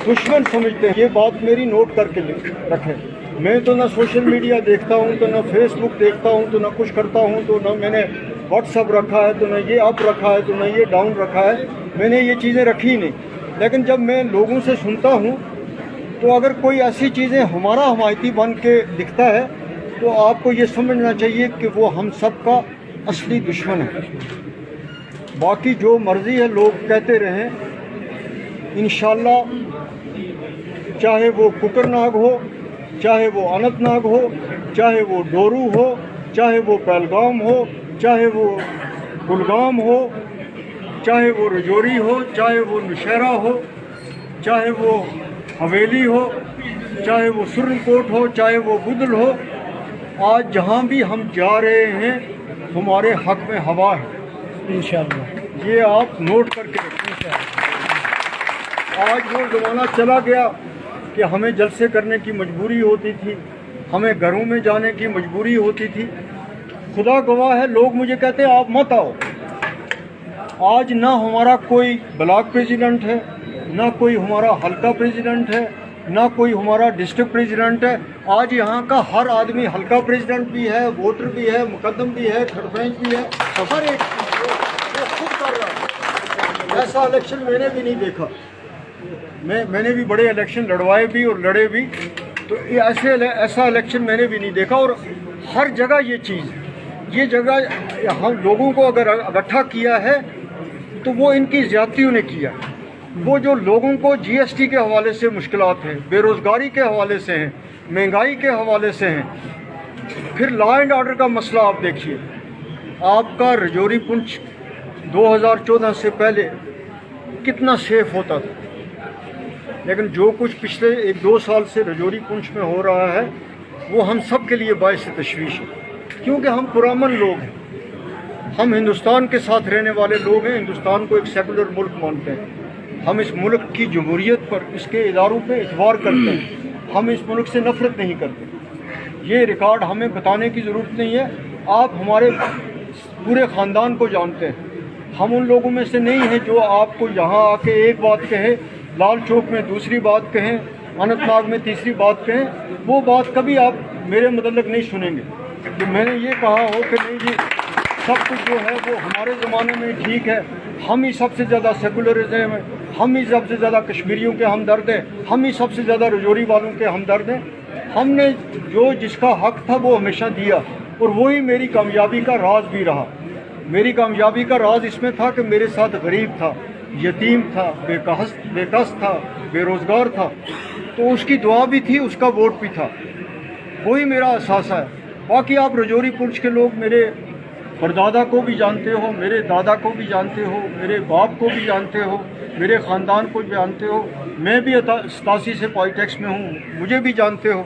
दुश्मन समझते हैं। ये बात मेरी नोट करके रखें। मैं तो ना सोशल मीडिया देखता हूँ, तो ना फेसबुक देखता हूँ, तो ना कुछ करता हूँ, तो ना मैंने व्हाट्सअप रखा है, तो ना ये अप रखा है, तो ना ये डाउन रखा है। मैंने ये चीज़ें रखी ही नहीं। लेकिन जब मैं लोगों से सुनता हूँ तो अगर कोई ऐसी चीज़ें हमारा हमायती बन के दिखता है तो आपको ये समझना चाहिए कि वो हम सब का असली दुश्मन है। बाकी जो मर्ज़ी है लोग कहते रहें, इंशाल्लाह चाहे वो कुकरनाग हो, चाहे वो अनंतनाग हो, चाहे वो डोरू हो, चाहे वो पहलगाम हो, चाहे वो कुलगाम हो, चाहे वो रजौरी हो, चाहे वो नौशहरा हो, चाहे वो हवेली हो, चाहे वो सुरनकोट हो, चाहे वो बुदल हो, आज जहाँ भी हम जा रहे हैं हमारे हक में हवा है इंशाअल्लाह। ये आप नोट करके रखें। आज वो ज़माना चला गया कि हमें जलसे करने की मजबूरी होती थी, हमें घरों में जाने की मजबूरी होती थी। खुदा गवाह है, लोग मुझे कहते हैं आप मत आओ। आज ना हमारा कोई ब्लॉक प्रेसिडेंट है, ना कोई हमारा हल्का प्रेसिडेंट है, ना कोई हमारा डिस्ट्रिक्ट प्रेसिडेंट है। आज यहाँ का हर आदमी हल्का प्रेसिडेंट भी है, वोटर भी है, मुकदम भी है, सरपंच भी है, हर एक वो खुद कर रहा है। ऐसा इलेक्शन मैंने भी नहीं देखा। मैंने भी बड़े इलेक्शन लड़वाए भी और लड़े भी, तो ऐसा इलेक्शन मैंने भी नहीं देखा। और हर जगह ये चीज़, ये जगह हम लोगों को अगर इकट्ठा किया है तो वो इनकी ज़्यादतियों ने किया। वो जो लोगों को जीएसटी के हवाले से मुश्किलात हैं, बेरोज़गारी के हवाले से हैं, महंगाई के हवाले से हैं, फिर लॉ एंड ऑर्डर का मसला आप देखिए। आपका रजौरी पुंछ 2014 से पहले कितना सेफ होता था, लेकिन जो कुछ पिछले 1-2 साल से रजौरी पुंछ में हो रहा है वो हम सब के लिए बाइस तशवीश है। क्योंकि हम पुरअमन लोग हैं, हम हिंदुस्तान के साथ रहने वाले लोग हैं, हिंदुस्तान को एक सेकुलर मुल्क मानते हैं। हम इस मुल्क की जमहूरियत पर, इसके इदारों पे एतबार करते हैं। हम इस मुल्क से नफरत नहीं करते। ये रिकॉर्ड हमें बताने की ज़रूरत नहीं है, आप हमारे पूरे ख़ानदान को जानते हैं। हम उन लोगों में से नहीं हैं जो आपको यहाँ आके एक बात कहे, लाल चौक में दूसरी बात कहें, अनंतनाग में तीसरी बात कहें। वो बात कभी आप मेरे मतलब नहीं सुनेंगे कि मैंने ये कहा हो कि नहीं जी सब कुछ जो है वो हमारे ज़माने में ठीक है, हम ही सबसे ज़्यादा सेकुलरिज्म है, हम ही सबसे ज़्यादा कश्मीरियों के हमदर्द हैं, हम ही सबसे ज़्यादा रजौरी वालों के हमदर्द हैं। हमने जो जिसका हक था वो हमेशा दिया, और वही मेरी कामयाबी का राज भी रहा। मेरी कामयाबी का राज इसमें था कि मेरे साथ गरीब था, यतीम था, बेकस था, बेरोज़गार था, तो उसकी दुआ भी थी, उसका वोट भी था। वही मेरा असासा है। बाकी आप रजौरी पुंछ के लोग मेरे परदादा को भी जानते हो, मेरे दादा को भी जानते हो, मेरे बाप को भी जानते हो, मेरे ख़ानदान को भी जानते हो। मैं भी 87 से पॉलिटिक्स में हूँ, मुझे भी जानते हो।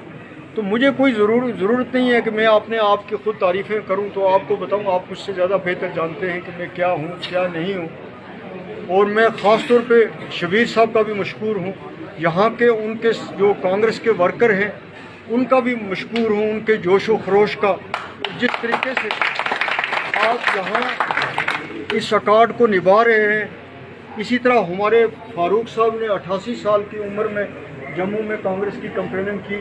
तो मुझे कोई ज़रूरत नहीं है कि मैं अपने आप की ख़ुद तारीफ़ें करूँ, तो आपको बताऊँ, आप मुझसे ज़्यादा बेहतर जानते हैं कि मैं क्या हूँ क्या नहीं हूँ। और मैं ख़ास तौर पे शबीर साहब का भी मशकूर हूँ, यहाँ के उनके जो कांग्रेस के वर्कर हैं उनका भी मशकूर हूँ, उनके जोश व खरोश का। जिस तरीके से आप यहाँ इस अकार्ड को निभा रहे हैं, इसी तरह हमारे फारूक साहब ने 88 साल की उम्र में जम्मू में कांग्रेस की कैंपेनिंग की।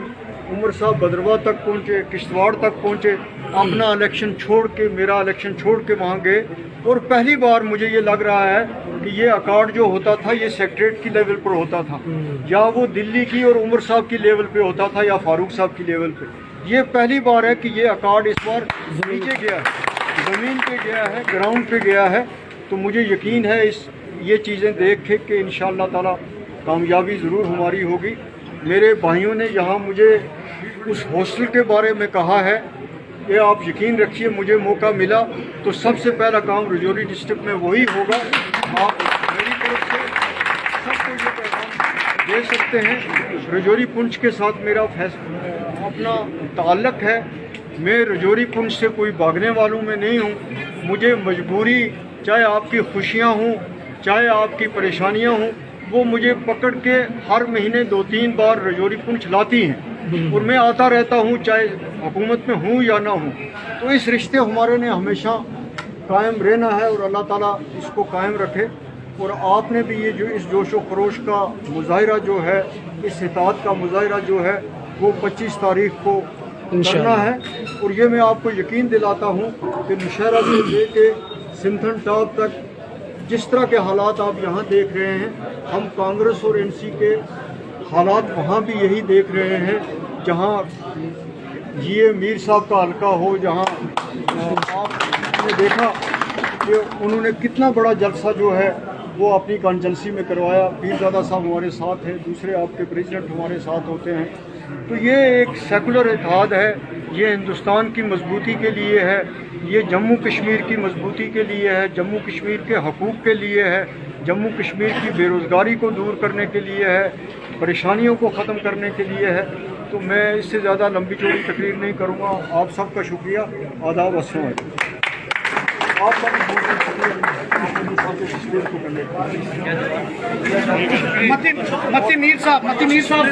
उमर साहब भद्रवाह तक पहुँचे, किश्तवाड़ तक पहुँचे, अपना इलेक्शन छोड़ के, मेरा इलेक्शन छोड़ के वहाँ गए। और पहली बार मुझे ये लग रहा है कि ये अकार्ड जो होता था ये सेक्रेटरीट की लेवल पर होता था, या वो दिल्ली की और उमर साहब की लेवल पे होता था, या फारूक साहब की लेवल पे। ये पहली बार है कि ये अकार्ड इस बार नीचे गया है, ज़मीन पे गया है, ग्राउंड पे गया है। तो मुझे यकीन है ये चीज़ें देख के इंशाअल्लाह ताला कामयाबी ज़रूर हमारी होगी। मेरे भाइयों ने यहाँ मुझे उस हॉस्टल के बारे में कहा है, ये आप यकीन रखिए, मुझे मौका मिला तो सबसे पहला काम रजौरी डिस्ट्रिक्ट में वही होगा। आप मेरी तरफ से सबको ये पैगाम दे सकते हैं। रजौरी पुंछ के साथ मेरा अपना ताल्लुक़ है। मैं रजौरी पुंछ से कोई भागने वालों में नहीं हूँ। मुझे मजबूरी, चाहे आपकी खुशियाँ हों, चाहे आपकी परेशानियाँ हों, वो मुझे पकड़ के हर महीने 2-3 बार रजौरी पुंछ लाती हैं, और मैं आता रहता हूँ, चाहे हुकूमत में हूँ या ना हूँ। तो इस रिश्ते हमारे ने हमेशा कायम रहना है, और अल्लाह ताला इसको कायम रखे। اور آپ نے بھی یہ جو اس جوش و خروش کا مظاہرہ جو ہے، اس اطاعت کا مظاہرہ جو ہے وہ 25 تاریخ کو کرنا ہے۔ اور یہ میں آپ کو یقین دلاتا ہوں کہ نوشہرہ سے لے کے سنتھن ٹاپ تک جس طرح کے حالات آپ یہاں دیکھ رہے ہیں، ہم کانگریس اور این سی کے حالات وہاں بھی یہی دیکھ رہے ہیں، جہاں یہ میر صاحب کا حلقہ ہو، جہاں آپ نے دیکھا کہ انہوں نے کتنا بڑا جلسہ جو ہے وہ اپنی کانسٹیچوئنسی میں کروایا۔ پیرزادہ صاحب ہمارے ساتھ ہیں، دوسرے آپ کے پریزیڈنٹ ہمارے ساتھ ہوتے ہیں۔ تو یہ ایک سیکولر اتحاد ہے، یہ ہندوستان کی مضبوطی کے لیے ہے، یہ جموں کشمیر کی مضبوطی کے لیے ہے، جموں کشمیر کے حقوق کے لیے ہے، جموں کشمیر کی بے روزگاری کو دور کرنے کے لیے ہے، پریشانیوں کو ختم کرنے کے لیے ہے۔ تو میں اس سے زیادہ لمبی چوڑی تقریر نہیں کروں گا۔ آپ سب کا شکریہ، آداب، السلام علیکم۔ آپ کا بھی بہت بہت شکریہ آپ نے ساتھ تشکیل کو کرنے کا۔ متی میر صاحب